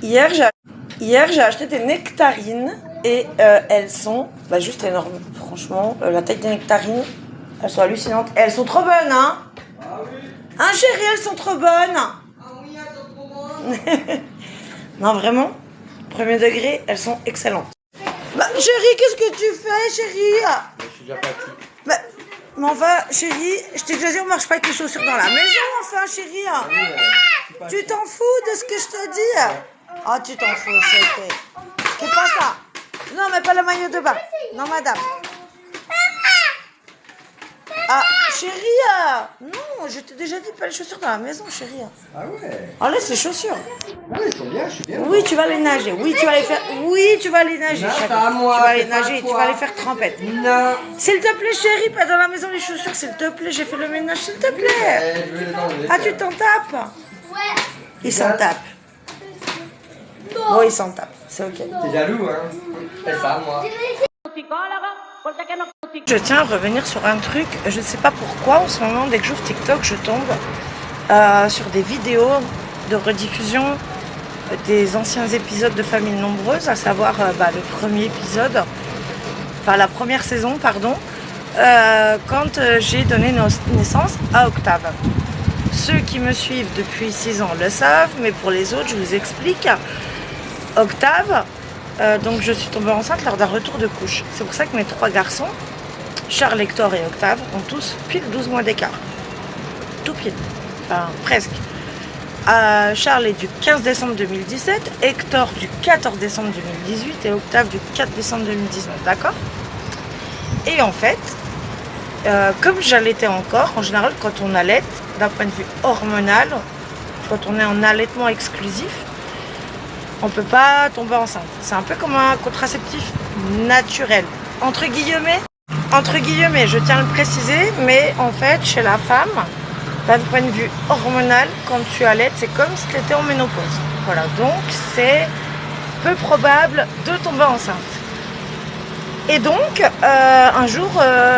Hier, j'ai acheté des nectarines et elles sont juste énormes. Franchement, la taille des nectarines, elles sont hallucinantes. Et elles sont trop bonnes, hein? Ah oui. Hein, chérie, elles sont trop bonnes. Ah oui, elles sont trop bonnes. Non, vraiment, premier degré, elles sont excellentes. Chérie, qu'est-ce que tu fais, chérie? Je suis déjà parti. Mais enfin, chérie, je t'ai déjà dit, on marche pas avec les chaussures dans la maison, enfin, chérie. Oui, tu t'en fous de ce que je te dis? Ah, tu t'en fous, c'est pas ça. Non, mais pas le maillot de bain. Non, madame. Ah, chérie, non, je t'ai déjà dit pas les chaussures dans la maison, chérie. Ah ouais. Ah, laisse les chaussures. Ah oui, ils sont bien, je suis bien. Oui, tu vas les nager. Oui, tu vas les faire. Oui, tu vas les nager. Non, chérie. c'est à moi, tu vas c'est les pas nager, toi. tu vas les faire trempette. Non. S'il te plaît, chérie, pas dans la maison les chaussures, s'il te plaît, j'ai fait le ménage, s'il te plaît. Je vais les enlever. Ah, tu t'en tapes? Ouais. Il s'en tape. Bon, il s'en tape, c'est ok. T'es jaloux, hein? C'est ça, moi. Je tiens à revenir sur un truc, je ne sais pas pourquoi, en ce moment, dès que j'ouvre TikTok, je tombe sur des vidéos de rediffusion des anciens épisodes de Famille Nombreuse, à savoir le premier épisode, enfin la première saison, pardon, quand j'ai donné naissance à Octave. Ceux qui me suivent depuis 6 ans le savent, mais pour les autres, je vous explique. Octave, donc je suis tombée enceinte lors d'un retour de couche. C'est pour ça que mes 3 garçons, Charles, Hector et Octave, ont tous pile 12 mois d'écart. Tout pile, enfin presque. Charles est du 15 décembre 2017, Hector du 14 décembre 2018 et Octave du 4 décembre 2019, d'accord? Et en fait, comme j'allaitais encore, en général quand on allaite, d'un point de vue hormonal, quand on est en allaitement exclusif, on ne peut pas tomber enceinte. C'est un peu comme un contraceptif naturel. Entre guillemets, je tiens à le préciser, mais en fait, chez la femme, d'un point de vue hormonal, quand tu allaites, c'est comme si tu étais en ménopause. Voilà, donc c'est peu probable de tomber enceinte. Et donc, un jour,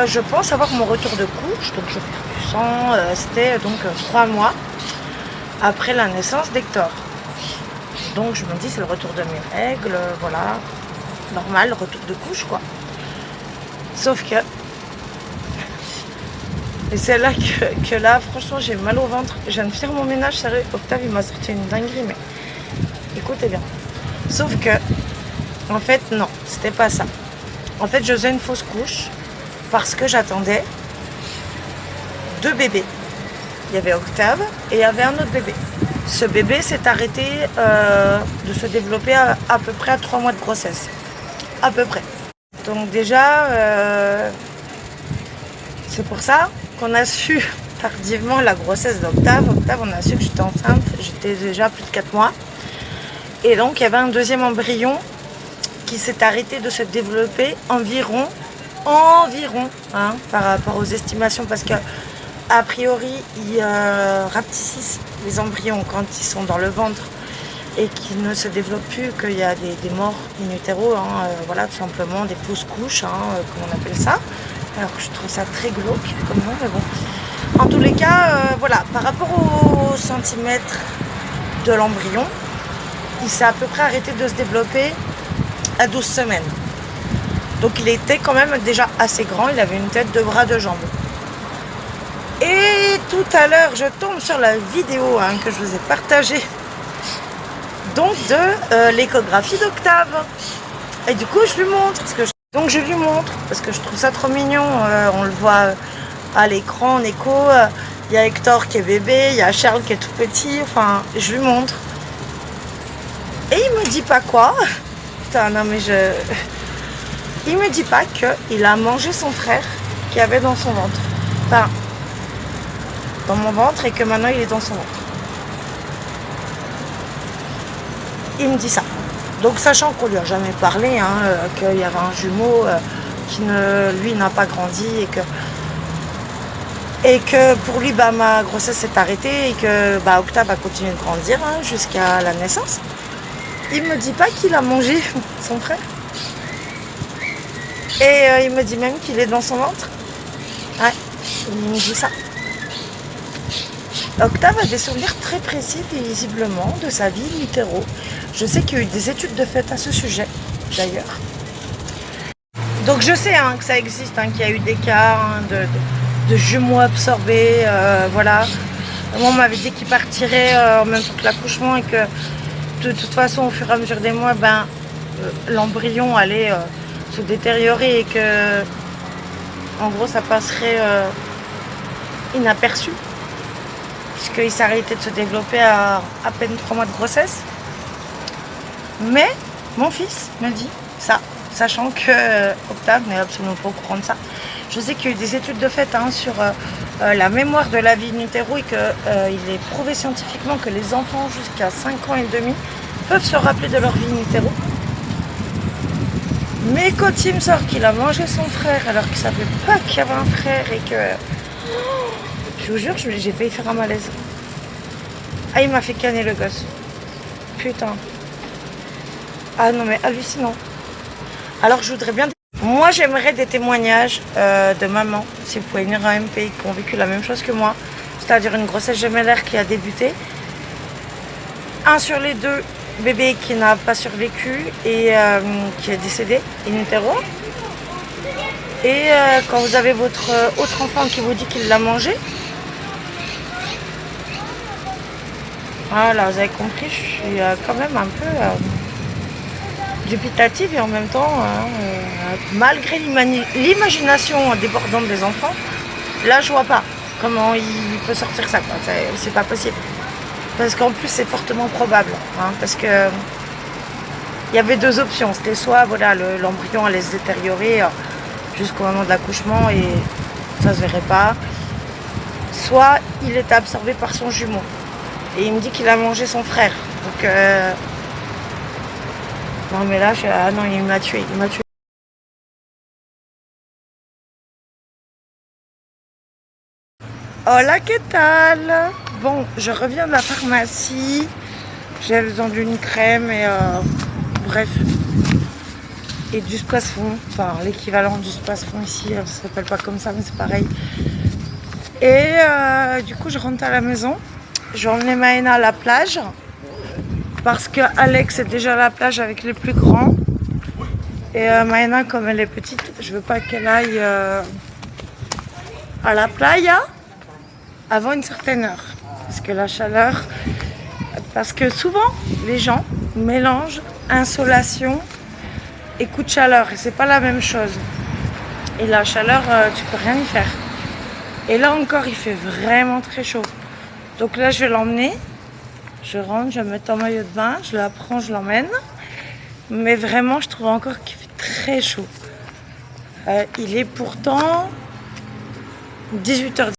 je pense avoir mon retour de couche, donc je perds du sang, c'était donc 3 mois après la naissance d'Hector. Donc je me dis c'est le retour de mes règles, voilà, normal, retour de couche quoi. Sauf que, et c'est là que là franchement j'ai mal au ventre, je viens de finir mon ménage, sérieux, Octave il m'a sorti une dinguerie mais écoutez bien. Sauf que, en fait non, c'était pas ça. En fait je faisais une fausse couche parce que j'attendais 2 bébés. Il y avait Octave et il y avait un autre bébé. Ce bébé s'est arrêté de se développer à peu près à 3 mois de grossesse. À peu près. Donc déjà, c'est pour ça qu'on a su tardivement la grossesse d'Octave. Octave, on a su que j'étais enceinte. J'étais déjà plus de 4 mois. Et donc, il y avait un deuxième embryon qui s'est arrêté de se développer environ, par rapport aux estimations. Parce que a priori, ils rapetissent les embryons quand ils sont dans le ventre et qu'ils ne se développent plus, qu'il y a des morts in utero, voilà, tout simplement, des fausses couches, comme on appelle ça. Alors que je trouve ça très glauque comme nom, mais bon. En tous les cas, voilà, par rapport au centimètre de l'embryon, il s'est à peu près arrêté de se développer à 12 semaines. Donc il était quand même déjà assez grand, il avait une tête, 2 bras, 2 jambes. Et tout à l'heure, je tombe sur la vidéo que je vous ai partagée donc de l'échographie d'Octave. Et du coup, je lui montre. Donc je lui montre parce que je trouve ça trop mignon. On le voit à l'écran en écho. Il y a Hector qui est bébé, il y a Charles qui est tout petit. Enfin, je lui montre. Et il me dit pas quoi. Putain, non mais il me dit pas qu'il a mangé son frère qui avait dans son ventre. Enfin, dans mon ventre et que maintenant il est dans son ventre. Il me dit ça. Donc sachant qu'on lui a jamais parlé, qu'il y avait un jumeau qui lui n'a pas grandi et que pour lui ma grossesse s'est arrêtée et que Octave a continué de grandir jusqu'à la naissance. Il me dit pas qu'il a mangé son frère. Et il me dit même qu'il est dans son ventre. Ouais, il me dit ça. Octave a des souvenirs très précis, visiblement, de sa vie in utero. Je sais qu'il y a eu des études de fait à ce sujet, d'ailleurs. Donc je sais que ça existe, qu'il y a eu des cas de jumeaux absorbés, voilà. Moi, on m'avait dit qu'ils partiraient en même temps que l'accouchement et que de toute façon, au fur et à mesure des mois, l'embryon allait se détériorer et que, en gros, ça passerait inaperçu, puisqu'il s'arrêtait de se développer à peine 3 mois de grossesse. Mais mon fils me dit ça, sachant que Octave n'est absolument pas au courant de ça. Je sais qu'il y a eu des études de fait sur la mémoire de la vie in utero et qu'il est prouvé scientifiquement que les enfants jusqu'à 5 ans et demi peuvent se rappeler de leur vie in utero. Mais quand il me sort qu'il a mangé son frère alors qu'il ne savait pas qu'il y avait un frère et que... Je vous jure, j'ai failli faire un malaise. Ah, il m'a fait canner le gosse. Putain. Ah non mais hallucinant. Alors je voudrais bien... Moi j'aimerais des témoignages de mamans, si vous pouvez venir à MP, qui ont vécu la même chose que moi, c'est-à-dire une grossesse gémellaire qui a débuté. Un sur les deux bébés qui n'a pas survécu et qui est décédé in utero. Et quand vous avez votre autre enfant qui vous dit qu'il l'a mangé, voilà, vous avez compris, je suis quand même un peu dubitative et en même temps, malgré l'imagination débordante des enfants, là je vois pas comment il peut sortir ça, quoi. C'est pas possible. Parce qu'en plus c'est fortement probable, parce que il y avait deux options, c'était soit voilà, l'embryon allait se détériorer jusqu'au moment de l'accouchement et ça se verrait pas, soit il était absorbé par son jumeau. Et il me dit qu'il a mangé son frère. Donc non mais là, ah non, il m'a tué, Hola, ¿qué tal? Bon, je reviens de la pharmacie. J'ai besoin d'une crème et bref. Et du Spasfon, enfin l'équivalent du Spasfon ici, ça s'appelle pas comme ça mais c'est pareil. Et du coup je rentre à la maison. J'ai emmené Maëna à la plage parce que Alex est déjà à la plage avec les plus grands. Et Maëna, comme elle est petite, je veux pas qu'elle aille à la playa avant une certaine heure. Parce que la chaleur, parce que souvent les gens mélangent insolation et coup de chaleur et c'est pas la même chose. Et la chaleur, tu peux rien y faire. Et là encore, il fait vraiment très chaud. Donc là, je vais l'emmener. Je rentre, je vais mettre en maillot de bain, je la prends, je l'emmène. Mais vraiment, je trouve encore qu'il fait très chaud. Il est pourtant 18h10.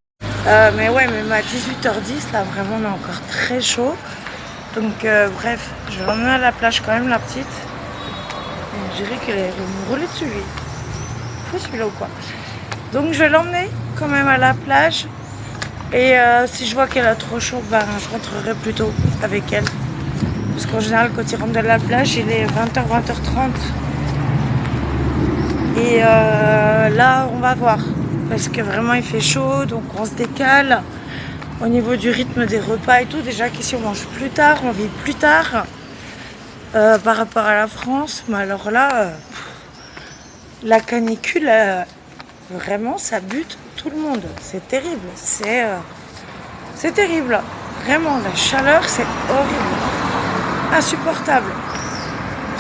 Mais ouais, même à 18h10, là, vraiment, on est encore très chaud. Donc, bref, je vais l'emmener à la plage quand même, la petite. Je dirais qu'elle va me rouler dessus, lui. Faut celui-là ou quoi? Donc, je vais l'emmener quand même à la plage. Et si je vois qu'elle a trop chaud, je rentrerai plus tôt avec elle. Parce qu'en général, quand il rentre de la plage, il est 20h, 20h30. Et là, on va voir. Parce que vraiment, il fait chaud, donc on se décale. Au niveau du rythme des repas et tout, déjà qu'ici, on mange plus tard, on vit plus tard par rapport à la France. Mais alors là, la canicule, vraiment, ça bute tout le monde. C'est terrible. C'est terrible. Vraiment, la chaleur, c'est horrible. Insupportable.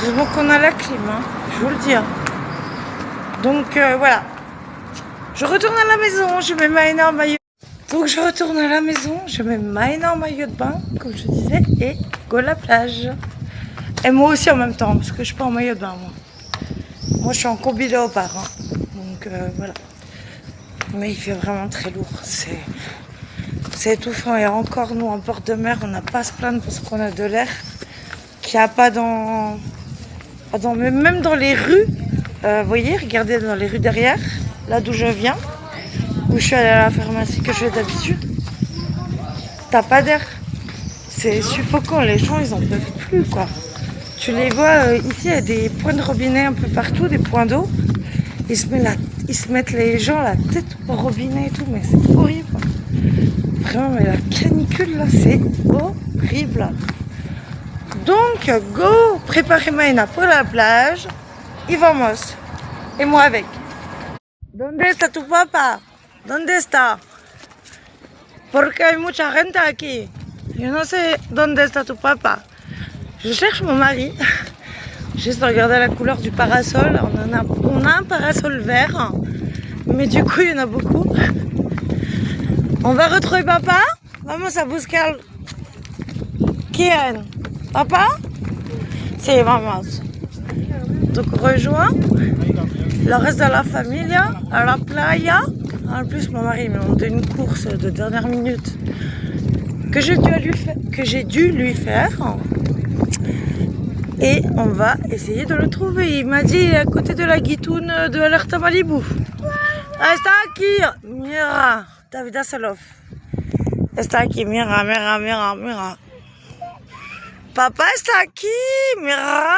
Heureusement qu'on a la clim, je vous le dis. Donc voilà. Je retourne à la maison, je mets Maëna en maillot. Donc je retourne à la maison, je mets Maëna en maillot de bain, comme je disais, et go à la plage. Et moi aussi en même temps, parce que je suis pas en maillot de bain, moi. Moi, je suis en combi léopard. Donc voilà. Mais il fait vraiment très lourd. C'est étouffant. Et encore, nous, en bord de mer, on n'a pas à se plaindre parce qu'on a de l'air qu'il n'y a pas même dans les rues. Vous voyez, regardez dans les rues derrière, là d'où je viens, où je suis allée à la pharmacie que je vais d'habitude. T'as pas d'air. C'est suffocant. Les gens, ils en peuvent plus, quoi. Tu les vois, ici, il y a des points de robinet un peu partout, des points d'eau. Ils se mettent les gens la tête au robinet et tout, mais c'est horrible. Vraiment, mais la canicule, là, c'est horrible. Donc, go préparer Maïna pour la plage. Y vamos. Et moi avec. ¿Dónde está tu papá? ¿Dónde está? Porque hay mucha gente aquí. Yo no sé dónde está tu papa. Je cherche mon mari. Juste regarder la couleur du parasol. On a un parasol vert. Mais du coup, il y en a beaucoup. On va retrouver papa. Vamos a buscar. ¿Quién? Papa? Sí, vamos. Donc, on rejoint le reste de la famille à la playa. En plus, mon mari m'a demandé une course de dernière minute que j'ai dû lui faire. Et on va essayer de le trouver. Il m'a dit à côté de la guitoune de Alerta Malibu. Está aquí, mira, David Asseloff. Está aquí, mira, mira, mira, mira. Papa está aquí, mira.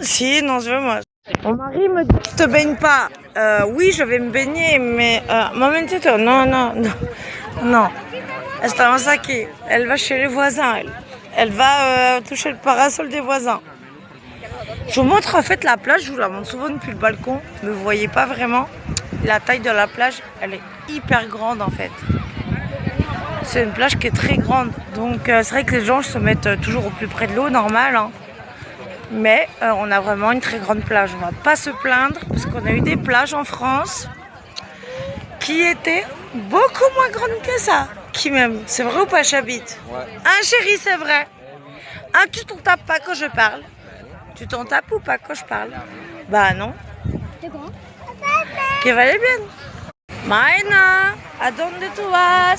Si, non, je veux moi. Mon mari me dit, te baigne pas. Oui, je vais me baigner, mais momentito, non, non, non, non. Estamos aquí. Elle va chez les voisins. Elle va toucher le parasol des voisins. Je vous montre en fait la plage. Je vous la montre souvent depuis le balcon, mais vous voyez pas vraiment la taille de la plage. Elle est hyper grande en fait. C'est une plage qui est très grande. Donc c'est vrai que les gens se mettent toujours au plus près de l'eau, normal. Hein. Mais on a vraiment une très grande plage. On va pas se plaindre parce qu'on a eu des plages en France qui étaient beaucoup moins grandes que ça. Qui même, c'est vrai ou pas, Chabit? Ouais. Hein, chérie, c'est vrai. Hein, tu t'en tapes pas quand je parle? Tu t'en tapes ou pas quand je parle? Bah non. C'est quoi? Que vale bien. Maïna, à donde tu vas?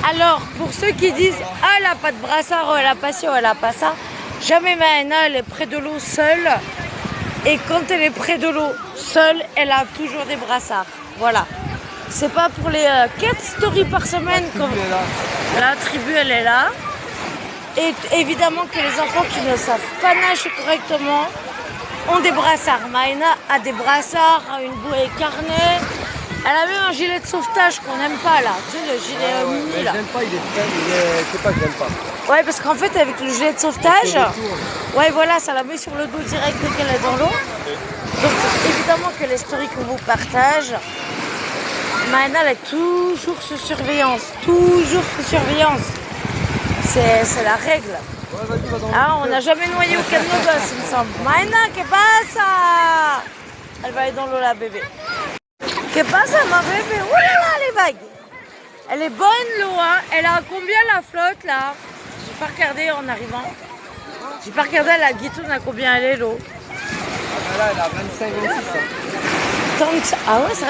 Alors, pour ceux qui disent ah, elle a pas de brassard, oh, elle a pas ci, oh, elle a pas ça, jamais Maïna, elle est près de l'eau seule. Et quand elle est près de l'eau seule, elle a toujours des brassards. Voilà. C'est pas pour les 4 stories par semaine comme la tribu elle est là. Et évidemment que les enfants qui ne savent pas nager correctement ont des brassards. Maïna a des brassards, une bouée carnet. Elle a même un gilet de sauvetage qu'on n'aime pas là. Tu sais, le gilet mou là. J'aime pas, c'est pas que j'aime pas. Ouais, parce qu'en fait, avec le gilet de sauvetage, ouais, voilà, ça la met sur le dos direct dès qu'elle est dans l'eau. Donc, évidemment que les stories qu'on vous partage, Maïna, elle est toujours sous surveillance. Toujours sous surveillance. C'est la règle. Ah, on n'a jamais noyé aucun de nos gosses, il me semble. Maïna, que pasa? Elle va aller dans l'eau, la bébé. Que pasa, ma bébé? Ouh là là, les vagues. Elle est bonne, l'eau, hein. Elle a combien la flotte, là? J'ai pas regardé en arrivant. J'ai pas regardé à la guitoune à combien elle est, l'eau. Là, elle a 25-26. Ah ouais, c'est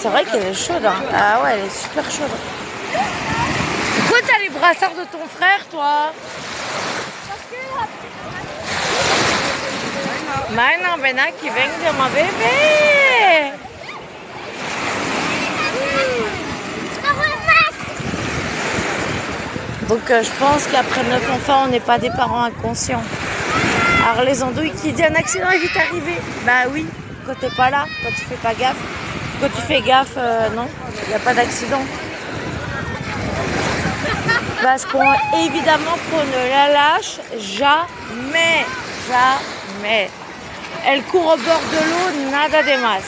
vrai qu'elle est chaude. Hein. Ah ouais, elle est super chaude. Pourquoi t'as les brassards de ton frère, toi? Maïna, ven aquí, venga, ma bébé. Donc je pense qu'après 9 enfants, on n'est pas des parents inconscients. Alors les andouilles qui disent un accident est vite arrivé. Bah oui, quand t'es pas là, quand tu fais pas gaffe. Quand tu fais gaffe, non, il n'y a pas d'accident. Parce qu'évidemment qu'on ne la lâche jamais, jamais. Elle court au bord de l'eau, nada de mas.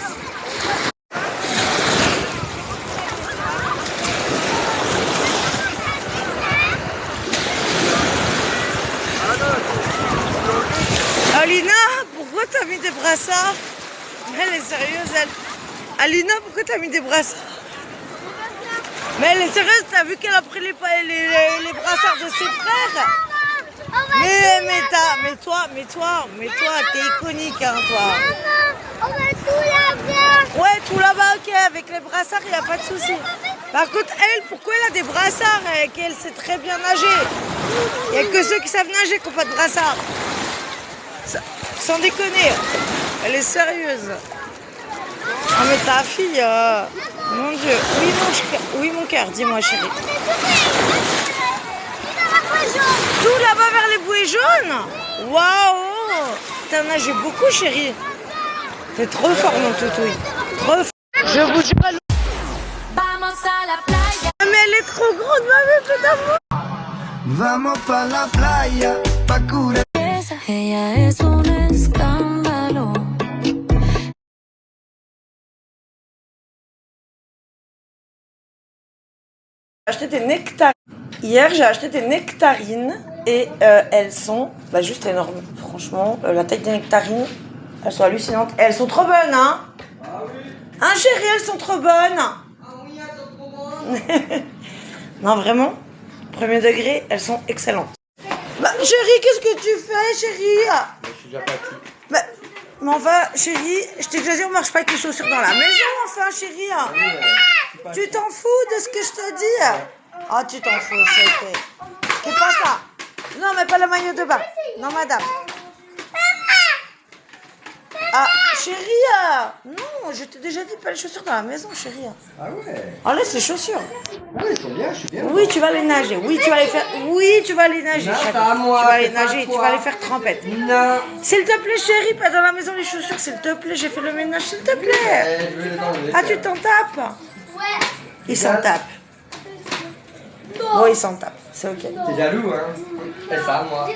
Alina, pourquoi t'as mis des brassards? Elle est sérieuse, elle. Alina, pourquoi t'as mis des brassards? Mais elle est sérieuse, t'as vu qu'elle a pris les brassards de ses frères? Mais toi, t'es iconique, hein, toi. On va tout là-bas. Ouais, tout là-bas, ok, avec les brassards, il n'y a pas de souci. Par contre, elle, pourquoi elle a des brassards et qu'elle sait très bien nager? Il n'y a que ceux qui savent nager qui n'ont pas de brassard. Sans déconner, elle est sérieuse. Ah mais ta fille, mon Dieu. Oui mon cœur, dis-moi chérie. Tout là-bas vers les bouées jaunes. Waouh. T'as nagé beaucoup chérie. T'es trop fort mon toutouille. Trop fort. Je vous jure. Vamos a la playa. Mais elle est trop grande, ma bébé d'amour. Vamos pa la playa, pa cura. Ella es un escándalo. J'ai acheté des nectarines. Hier, j'ai acheté des nectarines et elles sont juste énormes. Franchement, la taille des nectarines, elles sont hallucinantes. Et elles sont trop bonnes, hein? Ah oui. Hein, chérie, elles sont trop bonnes. Ah oui, elles sont trop bonnes. Non, vraiment, premier degré, elles sont excellentes. Bah, chérie, qu'est-ce que tu fais, chérie? Je suis déjà parti. Mais enfin, chérie, je t'ai déjà dit, on marche pas avec les chaussures dans la maison, enfin, chérie. Tu t'en fous de ce que je te dis? Ah, tu t'en fous, c'était. C'est pas ça. Non, mais pas le maillot de bain. Non, madame. Ah, chérie. Non, je t'ai déjà dit, pas les chaussures dans la maison, chérie. Ah ouais. Enlève ces chaussures. Ah ouais, ils sont bien, je suis bien. Oui, tu vas les nager. Oui, tu vas les faire. Oui, tu vas les nager. Non, chérie. c'est à moi, Tu vas c'est les pas à nager. toi. Tu vas les faire trempette. Non. S'il te plaît, chérie, pas dans la maison les chaussures, s'il te plaît. J'ai fait le ménage, s'il te plaît. Je vais les enlever. Ah, tu t'en tapes? Ouais. Il s'en tape. Bon, il s'en tape. C'est ok. T'es jaloux, hein? C'est ça, moi.